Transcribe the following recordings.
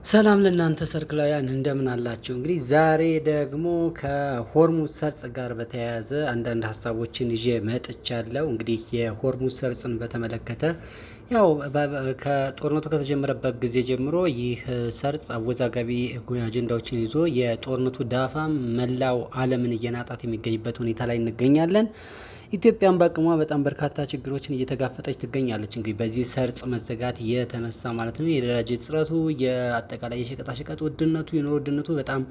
ሰላም ለእናንተ ሰርክላውያን እንደምን አላችሁ? እንግዲህ ዛሬ ደግሞ ከሆርሙዝ ሰርጽ ጋር በተያያዘ አንዳንድ ሀሳቦችን ይዤ መጥቻለሁ። እንግዲህ የሆርሙዝ ሰርጽን በተመለከተ ያው ከጦርነቱ ከተጀመረበት ጊዜ ጀምሮ ይህ ሰርጽ አወዛጋቢ አጀንዳዎችን ይዞ የጦርነቱ ዳፋም መላው ዓለምን እየናጣት የሚገኝበት ሁኔታ ላይ እንገኛለን። ኢትዮጵያን በአቅሟ በጣም በርካታ ችግሮችን እየተጋፈጠች ትገኛለች። እንግዲህ በዚህ ሰርጽ መዘጋት የተነሳ ማለት ነው የነዳጅ እጥረቱ፣ የአጠቃላይ የሸቀጣሸቀጥ ውድነቱ፣ የኑሮ ውድነቱ በጣም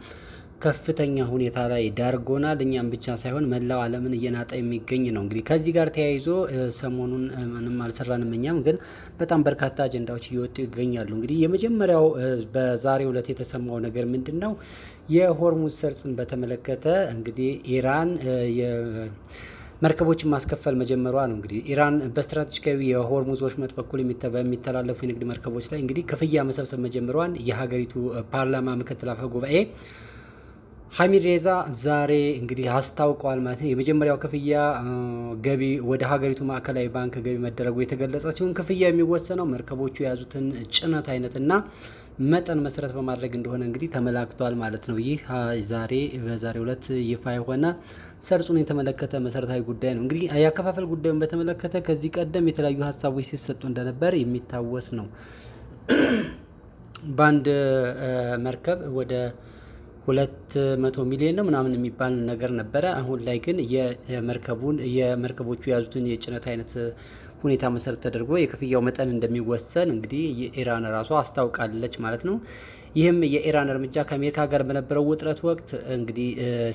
ከፍተኛ ሁኔታ ላይ ዳርጎናል። እኛም ብቻ ሳይሆን መላው ዓለምን እየናጠ የሚገኝ ነው። እንግዲህ ከዚህ ጋር ተያይዞ ሰሞኑን ምንም አልሰራንም። እኛም ግን በጣም በርካታ አጀንዳዎች እየወጡ ይገኛሉ። እንግዲህ የመጀመሪያው በዛሬው ዕለት የተሰማው ነገር ምንድን ነው? የሆርሙዝ ሰርጽን በተመለከተ እንግዲህ ኢራን መርከቦችን ማስከፈል መጀመሯ ነው። እንግዲህ ኢራን በስትራቴጂካዊ የሆርሙዝ ወሽመጥ በኩል በሚተላለፉ የንግድ መርከቦች ላይ እንግዲህ ክፍያ መሰብሰብ መጀመሯን የሀገሪቱ ፓርላማ ምክትል አፈ ጉባኤ ሐሚድ ሬዛ ዛሬ እንግዲህ አስታውቀዋል ማለት ነው። የመጀመሪያው ክፍያ ገቢ ወደ ሀገሪቱ ማዕከላዊ ባንክ ገቢ መደረጉ የተገለጸ ሲሆን ክፍያ የሚወሰነው መርከቦቹ የያዙትን ጭነት አይነትና መጠን መሰረት በማድረግ እንደሆነ እንግዲህ ተመላክቷል ማለት ነው። ይህ በዛሬው ዕለት ይፋ የሆነ ሰርጹን የተመለከተ መሰረታዊ ጉዳይ ነው። እንግዲህ ያከፋፈል ጉዳዩን በተመለከተ ከዚህ ቀደም የተለያዩ ሀሳቦች ሲሰጡ እንደነበር የሚታወስ ነው። በአንድ መርከብ ወደ 200 ሚሊዮን ነው ምናምን የሚባል ነገር ነበረ። አሁን ላይ ግን የመርከቦቹ የያዙትን የጭነት አይነት ሁኔታ መሰረት ተደርጎ የክፍያው መጠን እንደሚወሰን እንግዲህ የኢራን ራሷ አስታውቃለች ማለት ነው። ይህም የኢራን እርምጃ ከአሜሪካ ጋር በነበረው ውጥረት ወቅት እንግዲህ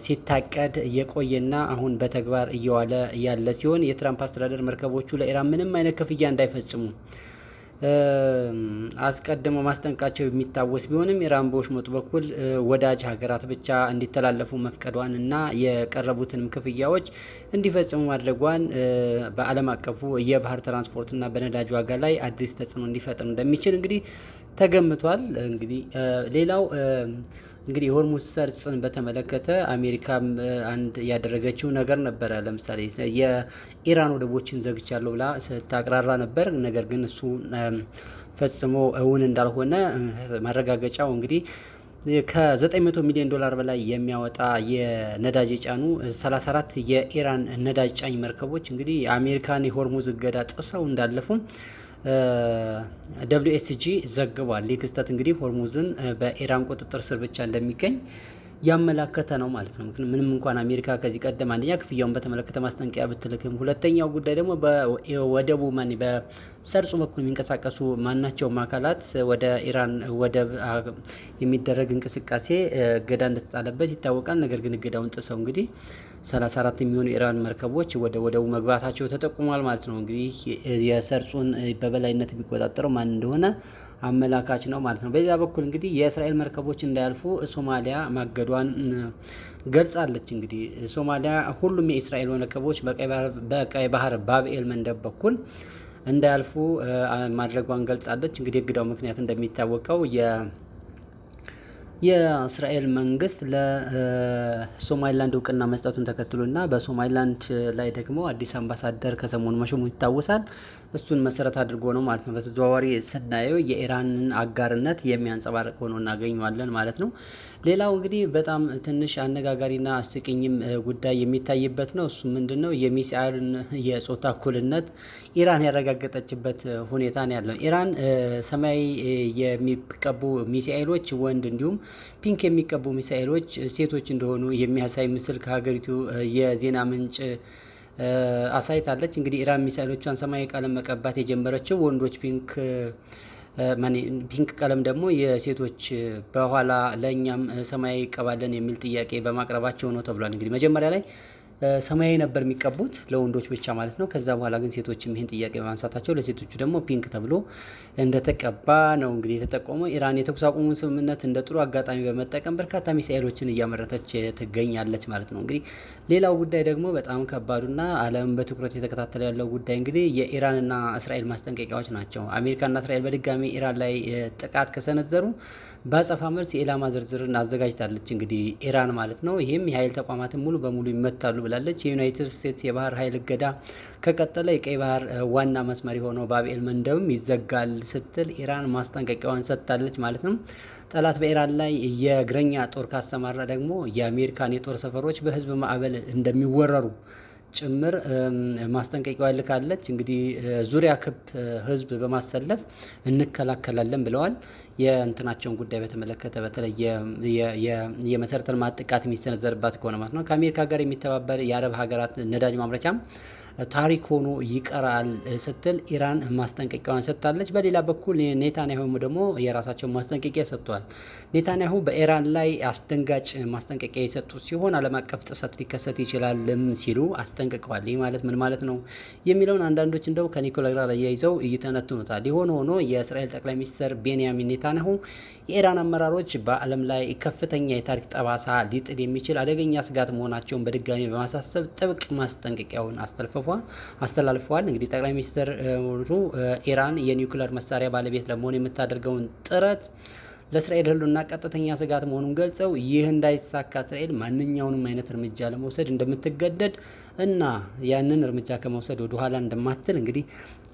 ሲታቀድ የቆየና አሁን በተግባር እየዋለ ያለ ሲሆን የትራምፕ አስተዳደር መርከቦቹ ለኢራን ምንም አይነት ክፍያ እንዳይፈጽሙ አስቀድሞ ማስጠንቀቃቸው የሚታወስ ቢሆንም ኢራን በወሽመጡ በኩል ወዳጅ ሀገራት ብቻ እንዲተላለፉ መፍቀዷን እና የቀረቡትንም ክፍያዎች እንዲፈጽሙ ማድረጓን በዓለም አቀፉ የባህር ትራንስፖርትና በነዳጅ ዋጋ ላይ አዲስ ተጽዕኖ እንዲፈጥር እንደሚችል እንግዲህ ተገምቷል። እንግዲህ ሌላው እንግዲህ የሆርሙዝ ሰርጽን በተመለከተ አሜሪካም አንድ ያደረገችው ነገር ነበረ። ለምሳሌ የኢራን ወደቦችን ዘግቻለሁ ብላ ስታቅራራ ነበር። ነገር ግን እሱ ፈጽሞ እውን እንዳልሆነ ማረጋገጫው እንግዲህ ከ900 ሚሊዮን ዶላር በላይ የሚያወጣ የነዳጅ የጫኑ 34 የኢራን ነዳጅ ጫኝ መርከቦች እንግዲህ የአሜሪካን የሆርሙዝ እገዳ ጥሰው እንዳለፉ WSG ዘግቧል። ይህ ክስተት እንግዲህ ሆርሙዝን በኢራን ቁጥጥር ስር ብቻ እንደሚገኝ ያመላከተ ነው ማለት ነው። ምንም እንኳን አሜሪካ ከዚህ ቀደም አንደኛ ክፍያውን በተመለከተ ማስጠንቀቂያ ብትልክም፣ ሁለተኛው ጉዳይ ደግሞ በወደቡ በሰርጹ በኩል የሚንቀሳቀሱ ማናቸውም አካላት ወደ ኢራን ወደብ የሚደረግ እንቅስቃሴ እገዳ እንደተጣለበት ይታወቃል። ነገር ግን እገዳውን ጥሰው እንግዲህ 34 የሚሆኑ ኢራን መርከቦች ወደ ወደቡ መግባታቸው ተጠቁሟል ማለት ነው። እንግዲህ የሰርጹን በበላይነት የሚቆጣጠረው ማን እንደሆነ አመላካች ነው ማለት ነው። በሌላ በኩል እንግዲህ የእስራኤል መርከቦች እንዳያልፉ ሶማሊያ ማገዷን ገልጻለች። እንግዲህ ሶማሊያ ሁሉም የእስራኤል መርከቦች በቀይ ባህር ባብኤል መንደብ በኩል እንዳያልፉ ማድረጓን ገልጻለች። እንግዲህ የእገዳው ምክንያት እንደሚታወቀው የእስራኤል መንግስት ለሶማሊላንድ እውቅና መስጠቱን ተከትሎና በሶማሊላንድ ላይ ደግሞ አዲስ አምባሳደር ከሰሞኑ መሾሙ ይታወሳል። እሱን መሰረት አድርጎ ነው ማለት ነው። በተዘዋዋሪ ስናየው የኢራንን አጋርነት የሚያንጸባርቅ ሆኖ እናገኘዋለን ማለት ነው። ሌላው እንግዲህ በጣም ትንሽ አነጋጋሪና አስቂኝም ጉዳይ የሚታይበት ነው። እሱ ምንድን ነው? የሚሳኤልን የጾታ እኩልነት ኢራን ያረጋገጠችበት ሁኔታ ነው ያለው። ኢራን ሰማያዊ የሚቀቡ ሚሳኤሎች ወንድ እንዲሁም ፒንክ የሚቀቡ ሚሳኤሎች ሴቶች እንደሆኑ የሚያሳይ ምስል ከሀገሪቱ የዜና ምንጭ አሳይታለች። እንግዲህ ኢራን ሚሳኤሎቿን ሰማያዊ ቀለም መቀባት የጀመረችው ወንዶች ፒንክ ቀለም ደግሞ የሴቶች በኋላ ለእኛም ሰማያዊ ይቀባለን የሚል ጥያቄ በማቅረባቸው ነው ተብሏል። እንግዲህ መጀመሪያ ላይ ሰማያዊ ነበር የሚቀቡት ለወንዶች ብቻ ማለት ነው። ከዛ በኋላ ግን ሴቶችም ይህን ጥያቄ በማንሳታቸው ለሴቶቹ ደግሞ ፒንክ ተብሎ እንደተቀባ ነው እንግዲህ የተጠቆመው። ኢራን የተኩስ አቁሙን ስምምነት እንደ ጥሩ አጋጣሚ በመጠቀም በርካታ ሚሳኤሎችን እያመረተች ትገኛለች ማለት ነው። እንግዲህ ሌላው ጉዳይ ደግሞ በጣም ከባዱና ዓለምን በትኩረት የተከታተለ ያለው ጉዳይ እንግዲህ የኢራንና እስራኤል ማስጠንቀቂያዎች ናቸው። አሜሪካና እስራኤል በድጋሚ ኢራን ላይ ጥቃት ከሰነዘሩ በአጸፋ መልስ የኢላማ ዝርዝርን አዘጋጅታለች እንግዲህ ኢራን ማለት ነው። ይህም የኃይል ተቋማትን ሙሉ በሙሉ ይመታሉ ብላለች። የዩናይትድ ስቴትስ የባህር ኃይል እገዳ ከቀጠለ የቀይ ባህር ዋና መስመር የሆነው ባብኤል መንደብም ይዘጋል ስትል ኢራን ማስጠንቀቂያዋን ሰጥታለች ማለት ነው። ጠላት በኢራን ላይ የእግረኛ ጦር ካሰማራ ደግሞ የአሜሪካን የጦር ሰፈሮች በህዝብ ማዕበል እንደሚወረሩ ጭምር ማስጠንቀቂያ ልካለች። እንግዲህ ዙሪያ ክብ ህዝብ በማሰለፍ እንከላከላለን ብለዋል። የእንትናቸውን ጉዳይ በተመለከተ በተለይ የመሰረተ ልማት ጥቃት የሚሰነዘርባት ከሆነ ማለት ነው ከአሜሪካ ጋር የሚተባበር የአረብ ሀገራት ነዳጅ ማምረቻም ታሪክ ሆኖ ይቀራል ስትል ኢራን ማስጠንቀቂያዋን ሰጥታለች። በሌላ በኩል ኔታንያሁ ደግሞ የራሳቸውን ማስጠንቀቂያ ሰጥተዋል። ኔታንያሁ በኢራን ላይ አስደንጋጭ ማስጠንቀቂያ የሰጡ ሲሆን ዓለም አቀፍ ጥሰት ሊከሰት ይችላልም ሲሉ አስጠንቅቀዋል። ይህ ማለት ምን ማለት ነው የሚለውን አንዳንዶች እንደው ከኒኮላ ጋር አያይዘው እየተነትኑታል። የሆነ ሆኖ የእስራኤል ጠቅላይ ሚኒስትር ቤንያሚን ኔታንያሁ የኢራን አመራሮች በዓለም ላይ ከፍተኛ የታሪክ ጠባሳ ሊጥል የሚችል አደገኛ ስጋት መሆናቸውን በድጋሚ በማሳሰብ ጥብቅ ማስጠንቀቂያውን አስተላልፈዋል። እንግዲህ ጠቅላይ ሚኒስትር ኢራን የኒውክሌር መሳሪያ ባለቤት ለመሆን የምታደርገውን ጥረት ለእስራኤል ሕልውና ቀጥተኛ ስጋት መሆኑን ገልጸው ይህ እንዳይሳካ እስራኤል ማንኛውንም አይነት እርምጃ ለመውሰድ እንደምትገደድ እና ያንን እርምጃ ከመውሰድ ወደ ኋላ እንደማትል እንግዲህ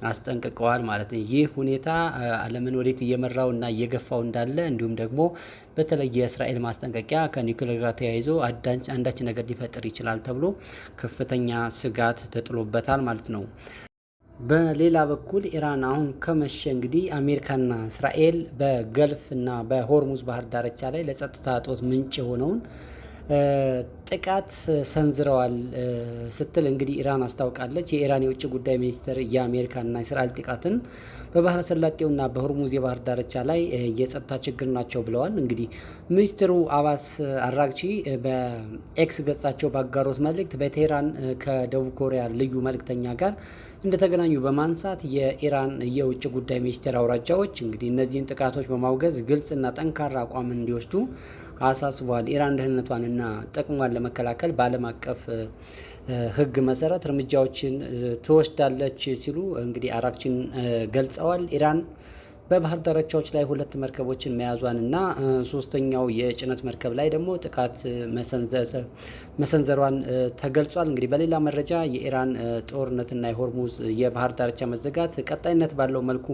አስጠንቅቀዋል ማለት ነው። ይህ ሁኔታ ዓለምን ወዴት እየመራው እና እየገፋው እንዳለ እንዲሁም ደግሞ በተለይ የእስራኤል ማስጠንቀቂያ ከኒውክሌር ጋር ተያይዞ አንዳች ነገር ሊፈጥር ይችላል ተብሎ ከፍተኛ ስጋት ተጥሎበታል ማለት ነው። በሌላ በኩል ኢራን አሁን ከመሸ እንግዲህ አሜሪካና እስራኤል በገልፍ እና በሆርሙዝ ባህር ዳርቻ ላይ ለጸጥታ እጦት ምንጭ የሆነውን ጥቃት ሰንዝረዋል ስትል እንግዲህ ኢራን አስታውቃለች። የኢራን የውጭ ጉዳይ ሚኒስትር የአሜሪካና እስራኤል ጥቃትን በባህረ ሰላጤውና በሆርሙዝ የባህር ዳርቻ ላይ የጸጥታ ችግር ናቸው ብለዋል። እንግዲህ ሚኒስትሩ አባስ አራግቺ በኤክስ ገጻቸው ባጋሩት መልእክት በቴህራን ከደቡብ ኮሪያ ልዩ መልእክተኛ ጋር እንደተገናኙ በማንሳት የኢራን የውጭ ጉዳይ ሚኒስቴር አውራጃዎች እንግዲህ እነዚህን ጥቃቶች በማውገዝ ግልጽና ጠንካራ አቋም እንዲወስዱ አሳስበዋል። ኢራን ደህንነቷንና ጥቅሟን ለመከላከል በዓለም አቀፍ ሕግ መሰረት እርምጃዎችን ትወስዳለች ሲሉ እንግዲህ አራግቺን ገልጸዋል። ኢራን በባህር ዳርቻዎች ላይ 2 መርከቦችን መያዟን እና 3ኛው የጭነት መርከብ ላይ ደግሞ ጥቃት መሰንዘሯን ተገልጿል። እንግዲህ በሌላ መረጃ የኢራን ጦርነትና የሆርሙዝ የባህር ዳርቻ መዘጋት ቀጣይነት ባለው መልኩ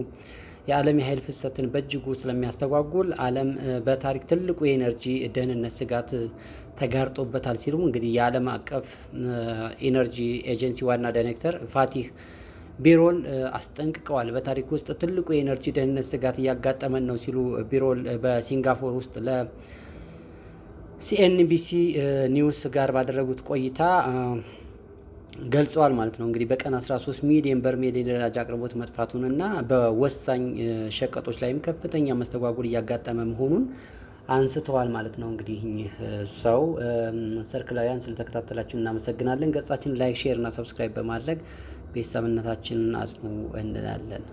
የዓለም የኃይል ፍሰትን በእጅጉ ስለሚያስተጓጉል ዓለም በታሪክ ትልቁ የኤነርጂ ደህንነት ስጋት ተጋርጦበታል ሲሉ እንግዲህ የዓለም አቀፍ ኢነርጂ ኤጀንሲ ዋና ዳይሬክተር ፋቲህ ቢሮል አስጠንቅቀዋል። በታሪክ ውስጥ ትልቁ የኤነርጂ ደህንነት ስጋት እያጋጠመን ነው ሲሉ ቢሮል በሲንጋፖር ውስጥ ለሲኤንቢሲ ኒውስ ጋር ባደረጉት ቆይታ ገልጸዋል ማለት ነው። እንግዲህ በቀን 13 ሚሊዮን በርሜል የነዳጅ አቅርቦት መጥፋቱንና በወሳኝ ሸቀጦች ላይም ከፍተኛ መስተጓጉል እያጋጠመ መሆኑን አንስተዋል ማለት ነው። እንግዲህ እኚህ ሰው ሰርክላውያን ስለተከታተላችሁ እናመሰግናለን። ገጻችን ላይክ፣ ሼር እና ሰብስክራይብ በማድረግ ቤተሰብነታችንን አጽኑ እንላለን።